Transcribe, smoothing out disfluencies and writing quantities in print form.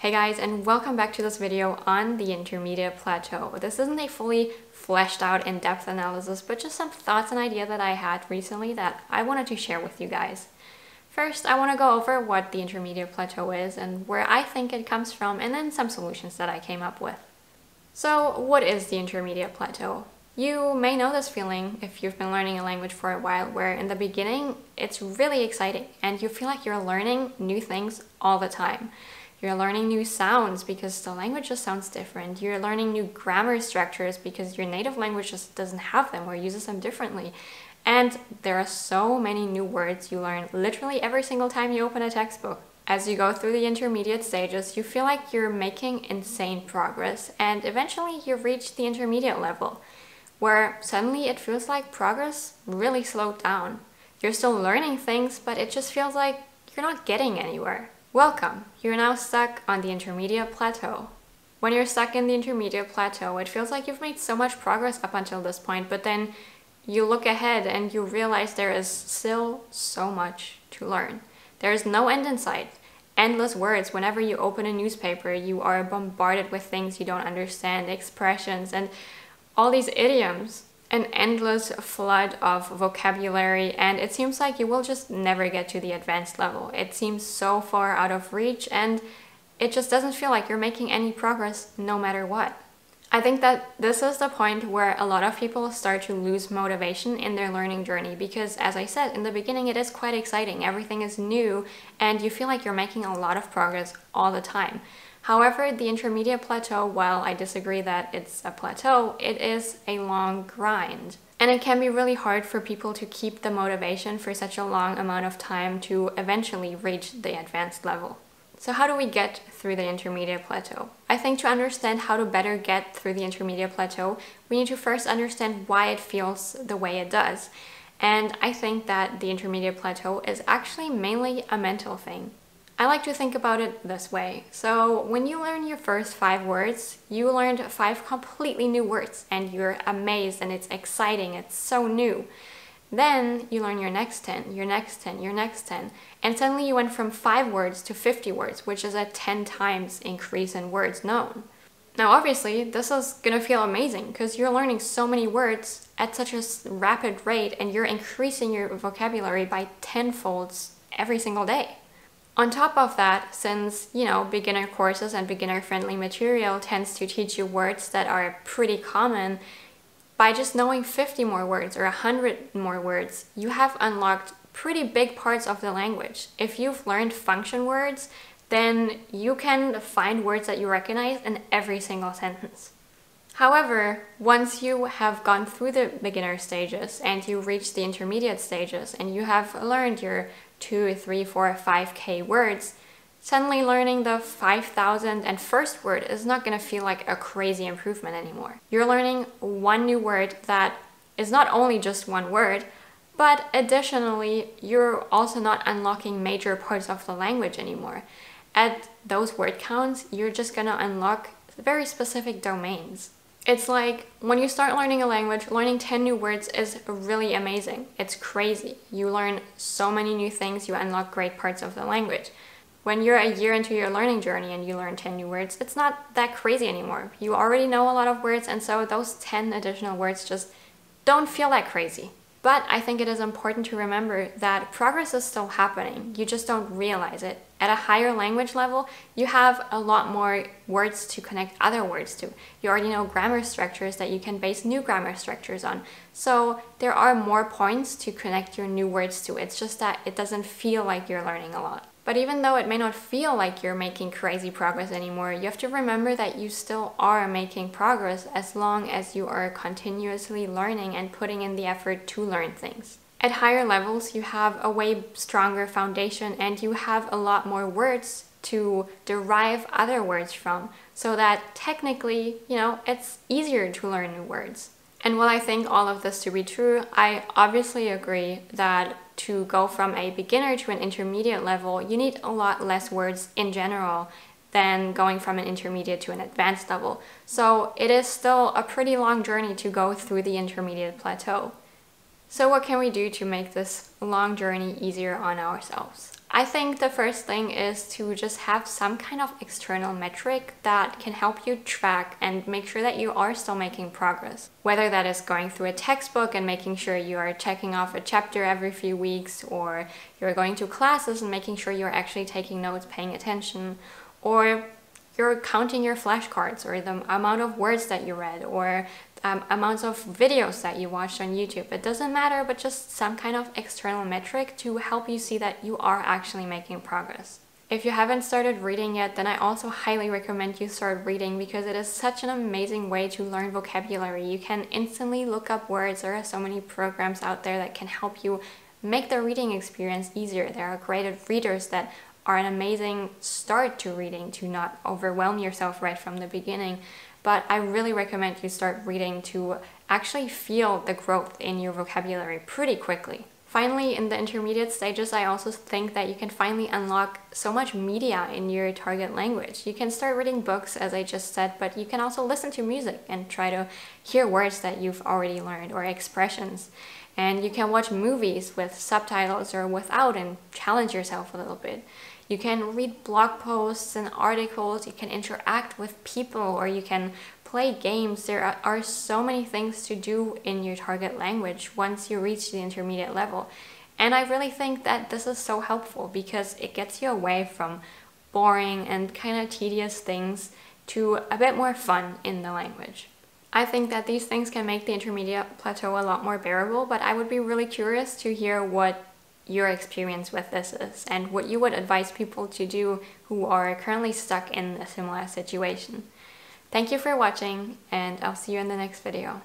Hey guys, and welcome back to this video on the Intermediate Plateau. This isn't a fully fleshed out in-depth analysis, but just some thoughts and ideas that I had recently that I wanted to share with you guys. First, I want to go over what the Intermediate Plateau is and where I think it comes from, and then some solutions that I came up with. So, what is the Intermediate Plateau? You may know this feeling if you've been learning a language for a while, where in the beginning it's really exciting and you feel like you're learning new things all the time. You're learning new sounds because the language just sounds different. You're learning new grammar structures because your native language just doesn't have them or uses them differently. And there are so many new words you learn literally every single time you open a textbook. As you go through the intermediate stages, you feel like you're making insane progress, and eventually you reach the intermediate level, where suddenly it feels like progress really slowed down. You're still learning things, but it just feels like you're not getting anywhere. Welcome! You're now stuck on the Intermediate Plateau. When you're stuck in the Intermediate Plateau, it feels like you've made so much progress up until this point, but then you look ahead and you realize there is still so much to learn. There is no end in sight. Endless words. Whenever you open a newspaper, you are bombarded with things you don't understand, expressions, and all these idioms. An endless flood of vocabulary, and it seems like you will just never get to the advanced level. It seems so far out of reach, and it just doesn't feel like you're making any progress no matter what. I think that this is the point where a lot of people start to lose motivation in their learning journey because, as I said, in the beginning it is quite exciting. Everything is new, and you feel like you're making a lot of progress all the time. However, the Intermediate Plateau, while I disagree that it's a plateau, it is a long grind. And it can be really hard for people to keep the motivation for such a long amount of time to eventually reach the advanced level. So how do we get through the Intermediate Plateau? I think to understand how to better get through the Intermediate Plateau, we need to first understand why it feels the way it does. And I think that the Intermediate Plateau is actually mainly a mental thing. I like to think about it this way. So when you learn your first 5 words, you learned 5 completely new words and you're amazed and it's exciting, it's so new. Then you learn your next 10, your next 10, your next 10, and suddenly you went from 5 words to 50 words, which is a 10 times increase in words known. Now obviously this is gonna feel amazing because you're learning so many words at such a rapid rate and you're increasing your vocabulary by 10-folds every single day. On top of that, since, beginner courses and beginner-friendly material tends to teach you words that are pretty common, by just knowing 50 more words or 100 more words, you have unlocked pretty big parts of the language. If you've learned function words, then you can find words that you recognize in every single sentence. However, once you have gone through the beginner stages and you reach the intermediate stages and you have learned your 2, 3, 4, 5K words, suddenly learning the 5,001st word is not going to feel like a crazy improvement anymore. You're learning one new word that is not only just one word, but additionally, you're also not unlocking major parts of the language anymore. At those word counts, you're just going to unlock very specific domains. It's like when you start learning a language, learning 10 new words is really amazing. It's crazy. You learn so many new things, you unlock great parts of the language. When you're a year into your learning journey and you learn 10 new words, it's not that crazy anymore. You already know a lot of words, and so those 10 additional words just don't feel that crazy. But I think it is important to remember that progress is still happening. You just don't realize it. At a higher language level, you have a lot more words to connect other words to. You already know grammar structures that you can base new grammar structures on. So there are more points to connect your new words to. It's just that it doesn't feel like you're learning a lot. But even though it may not feel like you're making crazy progress anymore, you have to remember that you still are making progress as long as you are continuously learning and putting in the effort to learn things. At higher levels, you have a way stronger foundation and you have a lot more words to derive other words from, so that technically, it's easier to learn new words. And while I think all of this to be true, I obviously agree that to go from a beginner to an intermediate level, you need a lot less words in general than going from an intermediate to an advanced level. So it is still a pretty long journey to go through the Intermediate Plateau. So what can we do to make this long journey easier on ourselves? I think the first thing is to just have some kind of external metric that can help you track and make sure that you are still making progress. Whether that is going through a textbook and making sure you are checking off a chapter every few weeks, or you're going to classes and making sure you're actually taking notes, paying attention, or you're counting your flashcards or the amount of words that you read, or amounts of videos that you watched on YouTube. It doesn't matter, but just some kind of external metric to help you see that you are actually making progress. If you haven't started reading yet, then I also highly recommend you start reading, because it is such an amazing way to learn vocabulary. You can instantly look up words. There are so many programs out there that can help you make the reading experience easier. There are graded readers that are an amazing start to reading, to not overwhelm yourself right from the beginning. But I really recommend you start reading to actually feel the growth in your vocabulary pretty quickly. Finally, in the intermediate stages, I also think that you can finally unlock so much media in your target language. You can start reading books, as I just said, but you can also listen to music and try to hear words that you've already learned, or expressions. And you can watch movies with subtitles or without and challenge yourself a little bit. You can read blog posts and articles, you can interact with people, or you can play games. There are so many things to do in your target language once you reach the intermediate level. And I really think that this is so helpful, because it gets you away from boring and kind of tedious things to a bit more fun in the language. I think that these things can make the intermediate plateau a lot more bearable, but I would be really curious to hear what your experience with this is and what you would advise people to do who are currently stuck in a similar situation. Thank you for watching, and I'll see you in the next video.